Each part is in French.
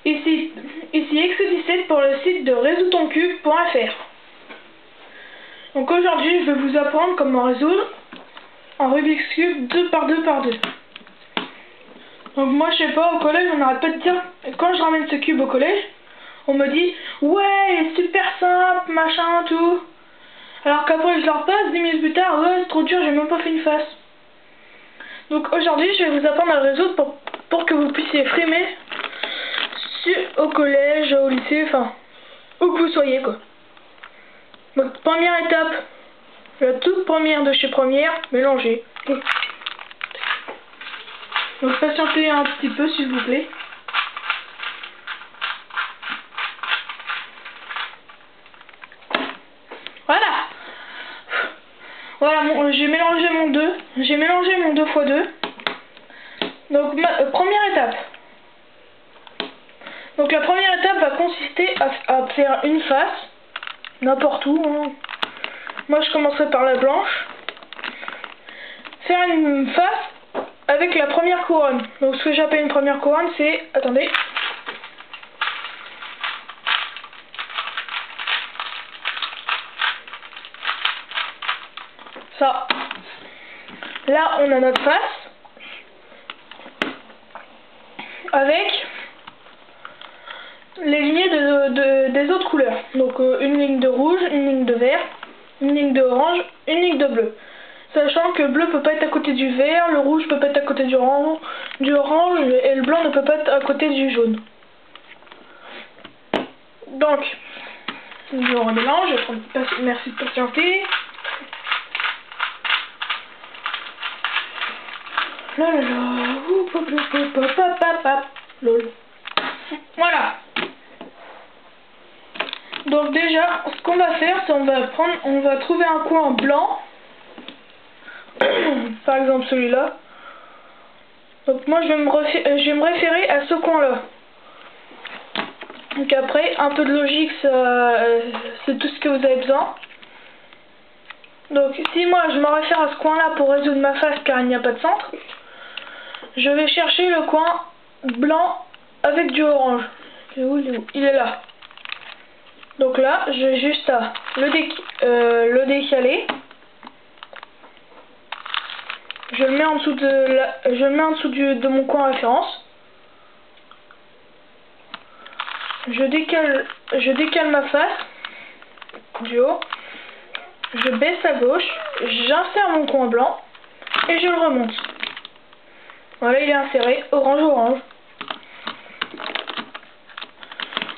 ici X17 pour le site de résoudtoncube.fr. Donc aujourd'hui je vais vous apprendre comment résoudre un Rubik's Cube 2x2x2. Donc moi je sais pas, au collège on n'arrête pas de dire, quand je ramène ce cube au collège, on me dit ouais il est super simple, machin, tout. Alors qu'après je leur passe 10 minutes plus tard, ouais c'est trop dur, j'ai même pas fait une face. Donc aujourd'hui je vais vous apprendre à le résoudre pour que vous puissiez frimer au collège, au lycée, enfin où que vous soyez quoi. Donc première étape, la toute première de chez Première, mélanger. Donc patientez un petit peu s'il vous plaît. Voilà, j'ai mélangé mon 2, j'ai mélangé mon 2x2. Donc première étape. Donc la première étape va consister à faire une face, n'importe où, hein. Moi je commencerai par la blanche. Faire une face avec la première couronne. Donc ce que j'appelle une première couronne c'est, attendez. Ça. Là on a notre face. Avec les lignées des autres couleurs. Donc une ligne de rouge, une ligne de vert, une ligne d'orange, une ligne de bleu. Sachant que le bleu peut pas être à côté du vert, le rouge peut pas être à côté du orange et le blanc ne peut pas être à côté du jaune. Donc, je remélange, merci de patienter. Là là là, lol. Voilà. Donc déjà, ce qu'on va faire, c'est on va trouver un coin blanc. Par exemple celui-là. Donc moi je vais me référer à ce coin-là. Donc après, un peu de logique, c'est tout ce que vous avez besoin. Donc si moi je me réfère à ce coin-là pour résoudre ma face car il n'y a pas de centre, je vais chercher le coin blanc avec du orange. Il est là. Donc là, j'ai juste à le décaler. Je le mets en dessous de mon coin référence. Je décale ma face du haut. Je baisse à gauche, j'insère mon coin blanc et je le remonte. Voilà, il est inséré, orange.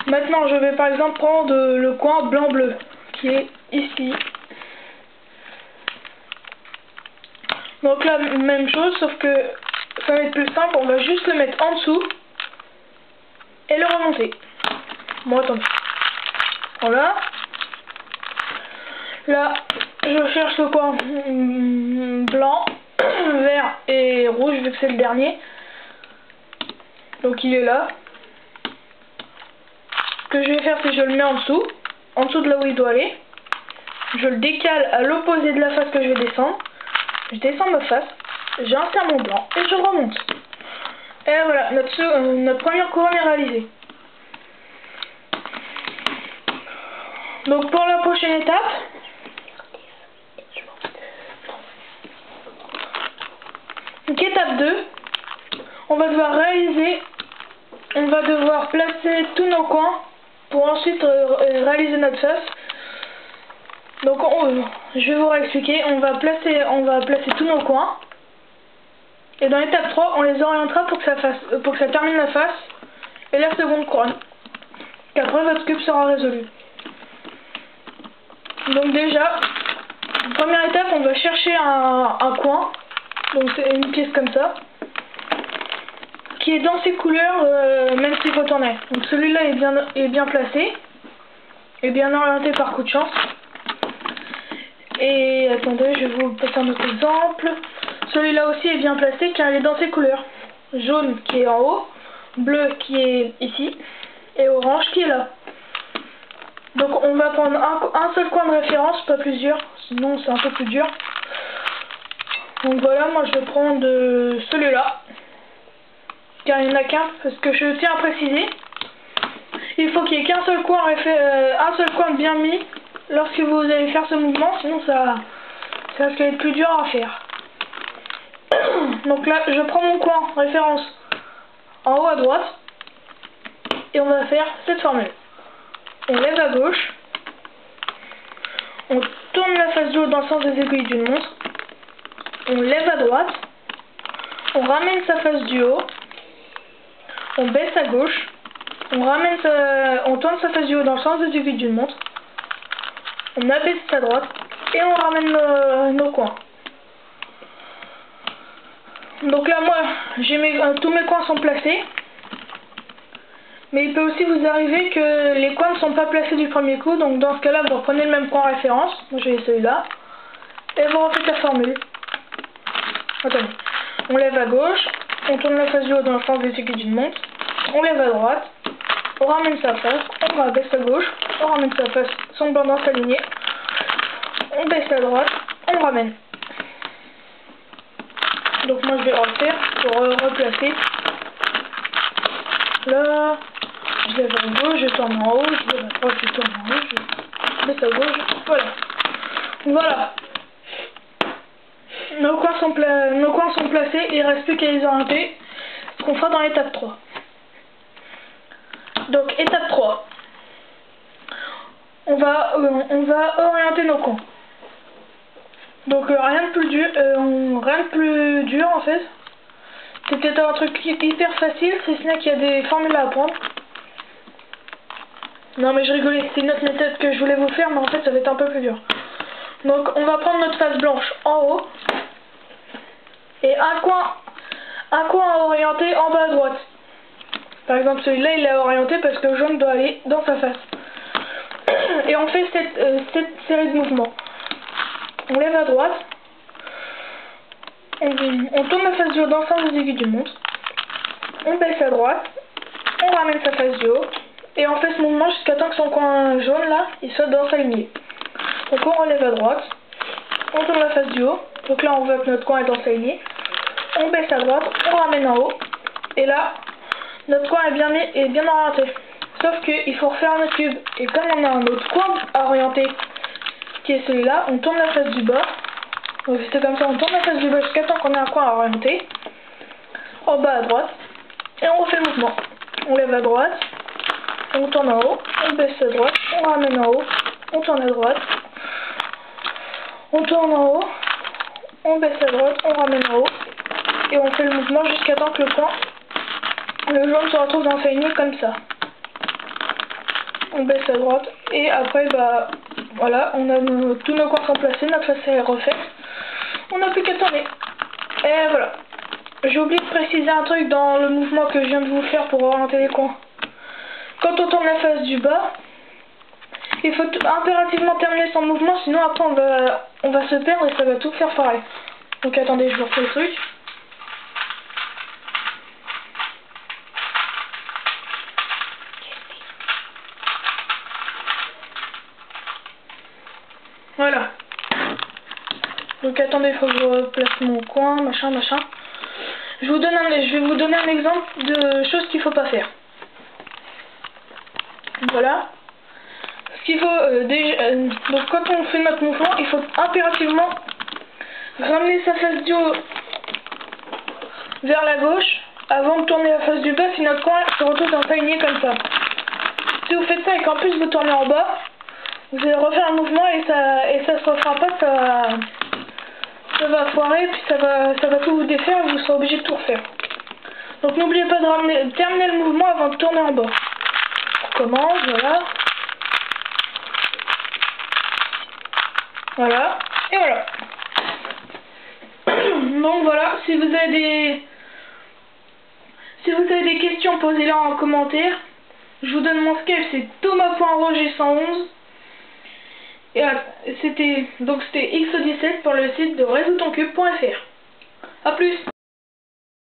Maintenant, je vais par exemple prendre le coin blanc-bleu qui est ici. Donc là, même chose, sauf que ça va être plus simple, on va juste le mettre en dessous et le remonter. Bon, attendez. Voilà. Là, je cherche le coin blanc, vert et rouge vu que c'est le dernier. Donc il est là. Ce que je vais faire, c'est que je le mets en dessous de là où il doit aller. Je le décale à l'opposé de la face que je vais descendre. Je descends ma face, j'insère mon blanc et je remonte. Et voilà, notre première couronne est réalisée. Donc pour la prochaine étape, donc étape 2, on va devoir placer tous nos coins pour ensuite réaliser notre face. Donc je vais vous réexpliquer, on va placer tous nos coins. Et dans l'étape 3, on les orientera pour que ça termine la face et la seconde couronne. Qu'après votre cube sera résolu. Donc déjà, première étape, on va chercher un coin. Donc c'est une pièce comme ça. Qui est dans ses couleurs, même s'il faut tourner. Donc celui-là est bien placé. Et bien orienté par coup de chance. Et attendez, je vais vous passer un autre exemple. Celui-là aussi est bien placé car il est dans ses couleurs. Jaune qui est en haut, bleu qui est ici, et orange qui est là. Donc on va prendre un seul coin de référence, pas plusieurs, sinon c'est un peu plus dur. Donc voilà, moi je vais prendre celui-là, car il n'y en a qu'un, parce que je tiens à préciser, il faut qu'il y ait qu'un seul coin, un seul coin bien mis lorsque vous allez faire ce mouvement, sinon ça risque d'être plus dur à faire. Donc là, je prends mon coin référence en haut à droite, et on va faire cette formule. On lève à gauche, on tourne la face du haut dans le sens des aiguilles d'une montre, on lève à droite, on ramène sa face du haut, on baisse à gauche, on tourne sa face du haut dans le sens des aiguilles d'une montre, on abaisse à droite et on ramène nos coins. Donc là, moi, tous mes coins sont placés. Mais il peut aussi vous arriver que les coins ne sont pas placés du premier coup. Donc dans ce cas-là, vous reprenez le même coin référence. Moi, j'ai celui-là. Et vous refaites la formule. Attendez. On lève à gauche. On tourne la face du haut dans le sens des aiguilles d'une montre. On lève à droite. On ramène sa face. On rabaisse à gauche. On ramène sa face semblant dans sa lignée. On baisse à droite. On ramène. Donc moi je vais refaire pour replacer. Là, je lève à gauche, je tourne en haut, je lève à droite, je tourne en haut, je baisse à gauche, voilà. Voilà. Nos coins sont placés, il ne reste plus qu'à les orienter, ce qu'on fera dans l'étape 3. Donc étape 3. On va orienter nos coins. Donc rien de plus dur en fait. C'est peut-être un truc hyper facile, si ce n'est qu'il y a des formules à apprendre. Non mais je rigolais, c'est une autre méthode que je voulais vous faire, mais en fait ça va être un peu plus dur. Donc on va prendre notre face blanche en haut. Et un coin à orienter en bas à droite. Par exemple celui-là il est orienté parce que le jaune doit aller dans sa face. Et on fait cette série de mouvements. On lève à droite. On tourne la face du haut dans le sens des aiguilles d'une montre. On baisse à droite. On ramène sa face du haut. Et on fait ce mouvement jusqu'à temps que son coin jaune là, il soit dans sa lignée. Donc on relève à droite. On tourne la face du haut. Donc là on voit que notre coin est dans sa lignée. On baisse à droite. On ramène en haut. Et là, notre coin est bien orienté. Sauf qu'il faut refaire notre cube. Et comme on a un autre coin à orienter, qui est celui-là, on tourne la face du bas. Donc c'est comme ça, on tourne la face du bas jusqu'à temps qu'on ait un coin à orienter. En bas à droite. Et on refait le mouvement. On lève à droite. On tourne en haut. On baisse à droite. On ramène en haut. On tourne à droite. On tourne en haut. On baisse à droite. On ramène en haut. Et on fait le mouvement jusqu'à temps que le jaune se retrouve dans sa lignée comme ça. On baisse à droite. Et après, bah voilà, on a tous nos coins sont placés. Notre face est refaite. On n'a plus qu'à tourner. Et voilà. J'ai oublié de préciser un truc dans le mouvement que je viens de vous faire pour orienter les coins. Quand on tourne la face du bas, il faut impérativement terminer son mouvement, sinon après on va se perdre et ça va tout faire pareil. Donc attendez, je vous refais le truc. Voilà. Donc attendez, il faut que je replace mon coin, machin. Je vais vous donner un exemple de choses qu'il ne faut pas faire. Voilà. Ce qu'il faut donc quand on fait notre mouvement, il faut impérativement ramener sa face du haut vers la gauche avant de tourner la face du bas si notre coin se retrouve dans sa lignée comme ça. Si vous faites ça et qu'en plus vous tournez en bas, vous allez refaire un mouvement et ça se refera pas, ça va foirer, puis ça va tout vous défaire et vous serez obligé de tout refaire. Donc n'oubliez pas de terminer le mouvement avant de tourner en bas. On recommence, voilà. Voilà, et voilà. Donc voilà, si vous avez des questions, posez-les en commentaire. Je vous donne mon Skype, c'est thomas.roger111. Et c'était XO17 pour le site de résoudtoncube.fr. A plus.